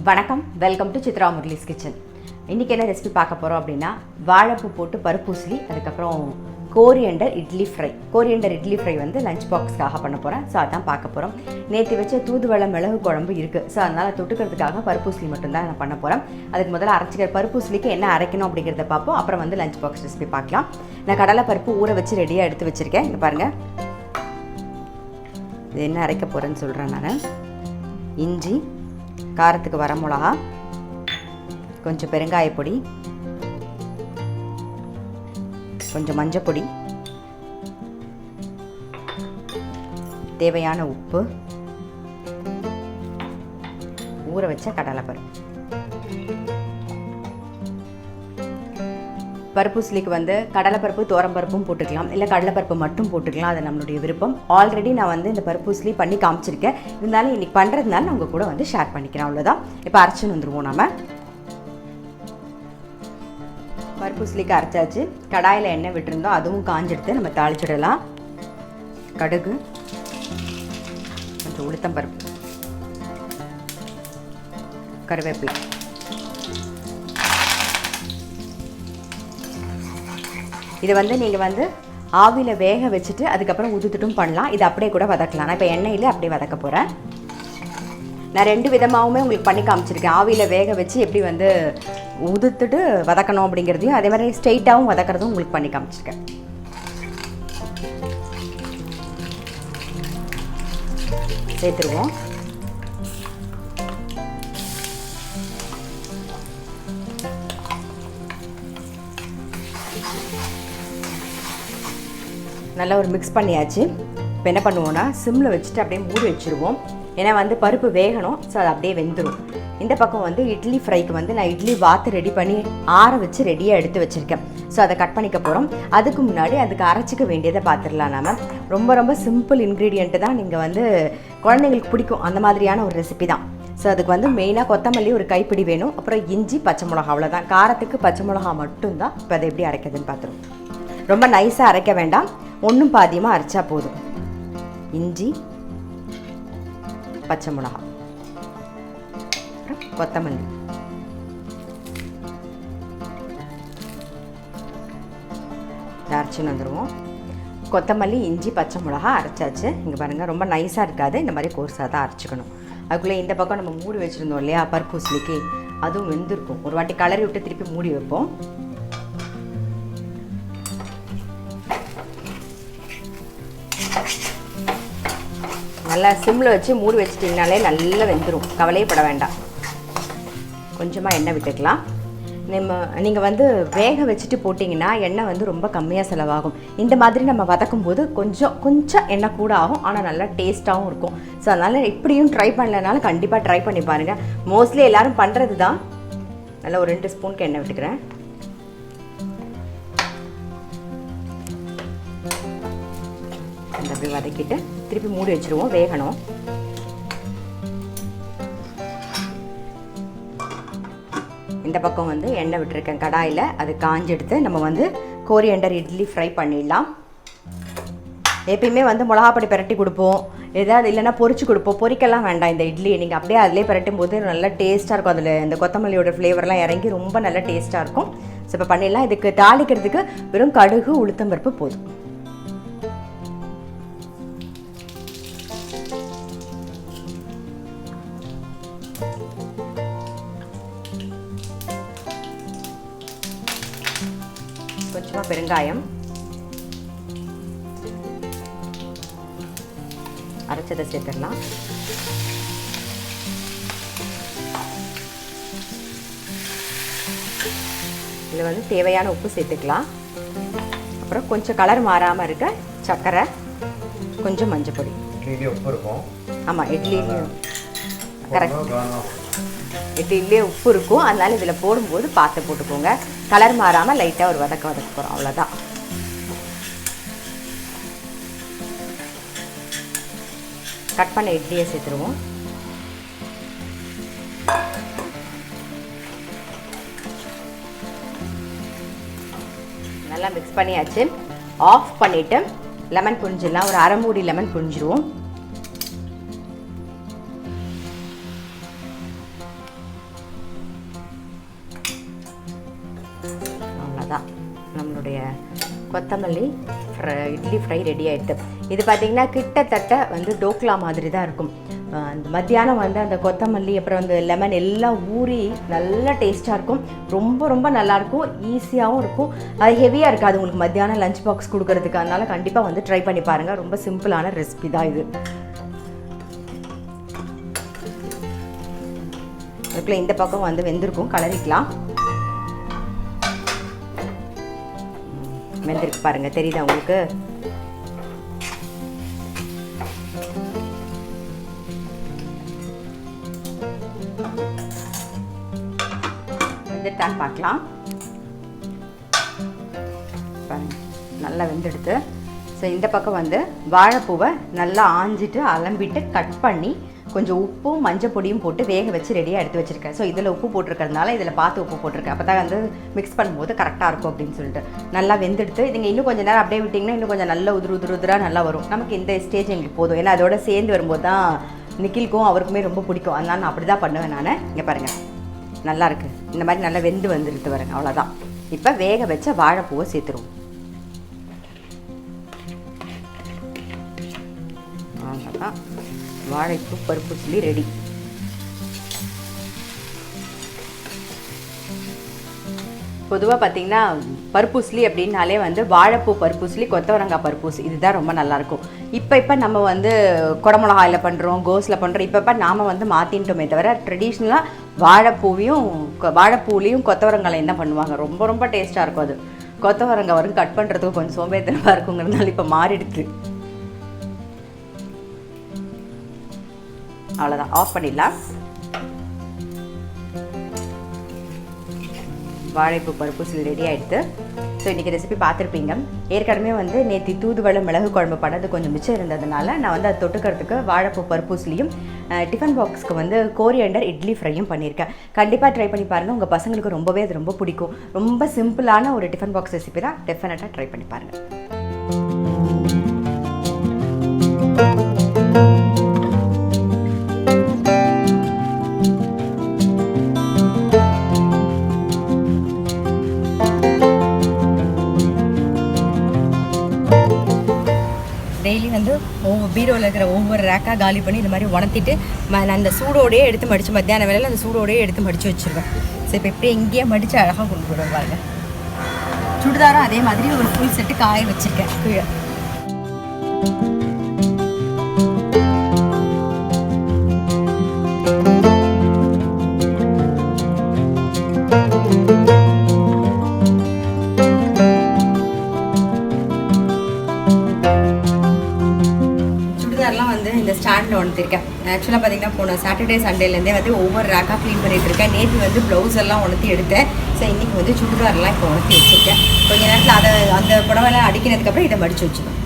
வணக்கம், welcome to Chitra Murali's kitchen. இன்றைக்கி என்ன ரெசிபி பார்க்க போகிறோம் அப்படின்னா, வாழைப்பூ போட்டு பருப்பு உசிலி, அதுக்கப்புறம் coriander idli fry. Coriander idli fry வந்து லஞ்ச் பாக்ஸ்க்காக பண்ண போகிறேன். ஸோ அதான் பார்க்க போகிறோம். நேற்று வச்ச தூதுவளை மிளகு குழம்பு இருக்குது. ஸோ அதனால் தொட்டுக்கிறதுக்காக பருப்பு உசிலி மட்டும்தான் நான் பண்ண போகிறேன். அதுக்கு முதல்ல அரைச்சிக்கிற பருப்பு உசிலிக்கு என்ன அரைக்கணும் அப்படிங்கிறத பார்ப்போம். அப்புறம் வந்து லஞ்ச் பாக்ஸ் ரெசிபி பார்க்கலாம். நான் கடலை பருப்பு ஊற வச்சு ரெடியாக எடுத்து வச்சுருக்கேன். இங்கே பாருங்கள், இது என்ன அரைக்க போகிறேன்னு சொல்கிறேன் நான். இஞ்சி, காரத்துக்கு வர மிளகா, கொஞ்சம் பெருங்காயப்பொடி, கொஞ்சம் மஞ்சப்பொடி, தேவையான உப்பு, ஊற வச்ச கடலைப்பருப்பு. பருப்பு உசிலிக்கு வந்து கடலைப்பருப்பு தோரம்பருப்பும் போட்டுக்கலாம், இல்லை கடலைப்பருப்பு மட்டும் போட்டுக்கலாம். அது நம்மளுடைய விருப்பம். ஆல்ரெடி நான் வந்து இந்த பருப்பு உசிலி பண்ணி காமிச்சிருக்கேன். இருந்தாலும் இன்றைக்கி பண்ணுறதுனால நான் உங்கள் கூட வந்து ஷேர் பண்ணிக்கிறேன். அவ்வளோதான். இப்போ அரைச்சின்னு வந்துடுவோம். நம்ம பருப்பு உசிலிக்கு அரைச்சாச்சு. கடாயில் எண்ணெய் விட்டுருந்தோம், அதுவும் காஞ்செடுத்து நம்ம தாளிச்சிடலாம். கடுகு, கொஞ்சம் உளுத்தம்பருப்பு, கருவேப்பிலை, இதை வந்து நீங்கள் வந்து ஆவியில் வேக வச்சுட்டு அதுக்கப்புறம் உதுத்துட்டும் பண்ணலாம். இது அப்படியே கூட வதக்கலாம். நான் இப்போ எண்ணெயில் அப்படியே வதக்க போகிறேன். நான் 2 விதமாகவுமே உங்களுக்கு பண்ணி காமிச்சிருக்கேன். ஆவியில் வேக வச்சு எப்படி வந்து உதுத்துட்டு வதக்கணும் அப்படிங்கிறதையும், அதே மாதிரி ஸ்ட்ரெயிட்டாகவும் வதக்கிறதும் உங்களுக்கு பண்ணி காமிச்சிருக்கேன். சேர்த்துருவோம். நல்லா ஒரு மிக்ஸ் பண்ணியாச்சு. இப்போ என்ன பண்ணுவோன்னா, சிம்மில் வச்சுட்டு அப்படியே மூடி வச்சுருவோம். ஏன்னா வந்து பருப்பு வேகணும். ஸோ அது அப்படியே வெந்துடும். இந்த பக்கம் வந்து இட்லி ஃப்ரைக்கு வந்து நான் இட்லி வாத்து ரெடி பண்ணி ஆற வச்சு ரெடியாக எடுத்து வச்சுருக்கேன். ஸோ அதை கட் பண்ணிக்க போகிறோம். அதுக்கு முன்னாடி அதுக்கு அரைச்சிக்க வேண்டியதை பார்த்துடலாம். நாம் ரொம்ப ரொம்ப சிம்பிள் இன்க்ரீடியண்ட்டு தான். நீங்கள் வந்து குழந்தைங்களுக்கு பிடிக்கும் அந்த மாதிரியான ஒரு ரெசிபி தான். ஸோ அதுக்கு வந்து மெயினாக கொத்தமல்லி ஒரு கைப்பிடி வேணும். அப்புறம் இஞ்சி, பச்சை மிளகா, அவ்வளோதான். காரத்துக்கு பச்சை மிளகா மட்டும்தான். இப்போ அதை எப்படி அரைக்கிறதுன்னு பார்த்துருவோம். ரொம்ப நைஸாக அரைக்க வேண்டாம், ஒன்றும் பாதியமாக அரைச்சா போதும். இஞ்சி, பச்சை மிளகா, கொத்தமல்லி, அரைச்சின்னு வந்துடுவோம். கொத்தமல்லி, இஞ்சி, பச்சை மிளகா அரைச்சாச்சு. இங்கே பாருங்கள், ரொம்ப நைஸாக இருக்காது, இந்த மாதிரி கோர்ஸாக தான் அரைச்சிக்கணும். அதுக்குள்ளே இந்த பக்கம் நம்ம மூடி வச்சுருந்தோம் இல்லையா பருப்பு உசிலிக்கு, அதுவும் வெந்திருக்கும். ஒரு வாட்டி கலரி விட்டு திருப்பி மூடி வைப்போம். நல்லா சிம்மில் வச்சு மூடி வச்சிட்டிங்கனாலே நல்லா வெந்துடும். கவலையப்பட வேண்டாம். கொஞ்சமாக எண்ணெய் விட்டுக்கலாம். நீங்கள் வந்து வேக வச்சுட்டு போட்டிங்கன்னா எண்ணெய் வந்து ரொம்ப கம்மியாக செலவாகும். இந்த மாதிரி நம்ம வதக்கும் போது கொஞ்சம் எண்ணெய் கூட ஆகும், ஆனால் நல்லா டேஸ்ட்டாகவும் இருக்கும். ஸோ அதனால் இப்படியும் ட்ரை பண்ணலனாலும் கண்டிப்பாக ட்ரை பண்ணி பாருங்கள். மோஸ்ட்லி எல்லோரும் பண்ணுறது தான். நல்லா ஒரு 2 ஸ்பூனுக்கு எண்ணெய் விட்டுக்கிறேன். அப்படி வதக்கிட்டு திருப்பி மூடி வச்சுருவோம், வேகணும். இந்த பக்கம் வந்து எண்ணெய் விட்டுருக்கேன் கடாயில். அது காஞ்செடுத்து நம்ம வந்து கோரியண்டர் இட்லி ஃப்ரை பண்ணிடலாம். எப்பயுமே வந்து மிளகாப்பொடி பிரட்டி கொடுப்போம், ஏதாவது இல்லைன்னா பொரிச்சு கொடுப்போம். பொரிக்கலாம் வேண்டாம். இந்த இட்லியை நீங்கள் அப்படியே அதிலே பிரட்டும் போது நல்லா டேஸ்ட்டாக இருக்கும். அதில் இந்த கொத்தமல்லியோட ஃப்ளேவர்லாம் இறங்கி ரொம்ப நல்லா டேஸ்ட்டாக இருக்கும். ஸோ இப்போ பண்ணிடலாம். இதுக்கு தாளிக்கிறதுக்கு வெறும் கடுகு, உளுத்தம்பருப்பு போதும். கொஞ்சமாக பெருங்காயம், அரைச்சதை சேர்த்துடலாம். இதில் வந்து தேவையான உப்பு சேர்த்துக்கலாம். அப்புறம் கொஞ்சம் கலர் மாறாமல் இருக்க சர்க்கரை, கொஞ்சம் மஞ்சள் பொடி. உப்பு இருக்கும். ஆமாம், இட்லிலையும் கரெக்ட், இட்லிலே உப்பு இருக்கும். அதனால இதில் போடும்போது பார்த்து போட்டுக்கோங்க. கலர் மாறாமல் லைட்டாக ஒரு வதக்க போகிறோம், அவ்வளோதான். கட் பண்ண இட்லியை சேர்த்துருவோம். நல்லா மிக்ஸ் பண்ணியாச்சு. ஆஃப் பண்ணிவிட்டு லெமன் புழிஞ்சிடலாம். ஒரு அரை மூடி லெமன் புழிஞ்சிருவோம். அவ்வளோதான், நம்மளுடைய கொத்தமல்லி இட்லி ஃப்ரை ரெடி ஆகிடுது. இது பார்த்திங்கன்னா கிட்டத்தட்ட வந்து டோக்லா மாதிரி தான் இருக்கும். அந்த மத்தியானம் வந்து அந்த கொத்தமல்லி அப்புறம் அந்த லெமன் எல்லாம் ஊறி நல்லா டேஸ்ட்டாக இருக்கும். ரொம்ப ரொம்ப நல்லாயிருக்கும், ஈஸியாகவும் இருக்கும், அது ஹெவியாக இருக்காது உங்களுக்கு மத்தியானம் லஞ்ச் பாக்ஸ் கொடுக்கறதுக்கு. அதனால் கண்டிப்பாக வந்து ட்ரை பண்ணி பாருங்கள். ரொம்ப சிம்பிளான ரெசிபி தான் இது. அதுக்குள்ளே இந்த பக்கம் வந்து வெந்திருக்கும், கலரிக்கலாம். வெந்திருக்கு பாருங்கள், தெரியுதா உங்களுக்கு? வெந்துட்டான்னு பார்க்கலாம். நல்லா வெந்தெடுத்து. ஸோ இந்த பக்கம் வந்து வாழைப்பூவை நல்லா ஆஞ்சிட்டு அலம்பிட்டு கட் பண்ணி கொஞ்சம் உப்பும் மஞ்சள் பொடியும் போட்டு வேக வச்சு ரெடியாக எடுத்து வச்சுருக்கேன். ஸோ இதில் உப்பு போட்டிருக்கிறதுனால இதில் பார்த்து உப்பு போட்டிருக்கேன், அப்போ தான் வந்து மிக்ஸ் பண்ணும்போது கரெக்டாக இருக்கும் அப்படின்னு சொல்லிட்டு. நல்லா வெந்தெடுத்து இதுங்க இன்னும் கொஞ்சம் நேரம் அப்படியே விட்டிங்கன்னா இன்னும் கொஞ்சம் நல்லா உதிராக நல்லா வரும். நமக்கு இந்த ஸ்டேஜ் எங்களுக்கு போதும், ஏன்னா அதோட சேர்ந்து வரும்போது தான் நிக்கிலுக்கும் அவருக்குமே ரொம்ப பிடிக்கும். அதனால் நான் அப்படி தான் பண்ணுவேன் நான். இங்கே பாருங்கள், நல்லா இருக்குது, இந்த மாதிரி நல்லா வெந்து வந்துடுது வரேங்க. அவ்வளோதான். இப்போ வேக வச்ச வாழைப்பூவை சேர்த்துருவோம். அவ்வளோதான், வாழைப்பூ பருப்பு உசிலி ரெடி. பொதுவாக பார்த்தீங்கன்னா பருப்பு உசிலி அப்படின்னாலே வந்து வாழைப்பூ பருப்பு உசிலி, கொத்தவரங்காய் பருப்பு உசிலி, இதுதான் ரொம்ப நல்லாயிருக்கும். இப்போ நம்ம வந்து குடமிளகாயில் பண்ணுறோம், கோஸில் பண்ணுறோம். இப்போ நாம் வந்து மாற்றின்ட்டோமே தவிர ட்ரெடிஷ்னலாக வாழைப்பூலையும் கொத்தவரங்காலையும் தான் பண்ணுவாங்க. ரொம்ப ரொம்ப டேஸ்ட்டாக இருக்கும் அது. கொத்தவரங்காய் வரும் கட் பண்ணுறதுக்கு கொஞ்சம் சோம்பேறித்தனமாக இருக்குங்கிறதுனால இப்போ மாறிடுது. அவ்வளோதான், ஆஃப் பண்ணிடலாம். வாழைப்பூ பருப்பு உசிலி ரெடி ஆகிடுது. ஸோ இன்றைக்கி ரெசிபி பார்த்துருப்பீங்க. ஏற்கனவே வந்து நேற்று தூதுவளை மிளகு குழம்பு பண்ணது கொஞ்சம் மிச்சம் இருந்ததுனால நான் வந்து அதை தொட்டுக்கிறதுக்கு வாழைப்பூ பருப்பு உசிலியும் டிஃபன் பாக்ஸ்க்கு வந்து கோரியண்டர் இட்லி ஃப்ரையும் பண்ணியிருக்கேன். கண்டிப்பாக ட்ரை பண்ணி பாருங்கள், உங்கள் பசங்களுக்கு ரொம்பவே அது ரொம்ப பிடிக்கும். ரொம்ப சிம்பிளான ஒரு டிஃபன் பாக்ஸ் ரெசிபி தான், டெஃபினட்டாக ட்ரை பண்ணி பாருங்கள். டெய்லி வந்து பீரோவில் இருக்கிற ஒவ்வொரு ரேக்காக காலி பண்ணி இந்த மாதிரி உணர்த்திட்டு நான் அந்த சூடோடையே எடுத்து மடித்து மத்தியான வேலையில் அந்த சூடோடையே எடுத்து மடித்து வச்சுருவேன். ஸோ இப்போ இப்படியே இங்கேயே மடித்து அழகாக கொண்டு போடுவேன் பாருங்க. சுடிதாரும் அதே மாதிரி ஒரு ஃபுல் செட்டு காய வச்சுருக்கேன் கீழே. இந்த ஸ்டாண்டில் உணர்த்திருக்கேன். ஆக்சுவலாக பார்த்தீங்கன்னா போன சாட்டர்டே சண்டேலேருந்தே வந்து ஒவ்வொரு ரேக்காக க்ளீன் பண்ணிகிட்டு இருக்கேன். நேற்று வந்து ப்ளவுஸ் எல்லாம் உணர்த்தி எடுத்தேன். ஸோ இன்றைக்கி வந்து சுடிதாரெலாம் இப்போ உணர்த்தி வச்சுருக்கேன். கொஞ்சம் நேரத்தில் அதை அந்த புடவெல்லாம் அடிக்கினதுக்கப்புறம் இதை மடித்து வச்சுக்கணும்.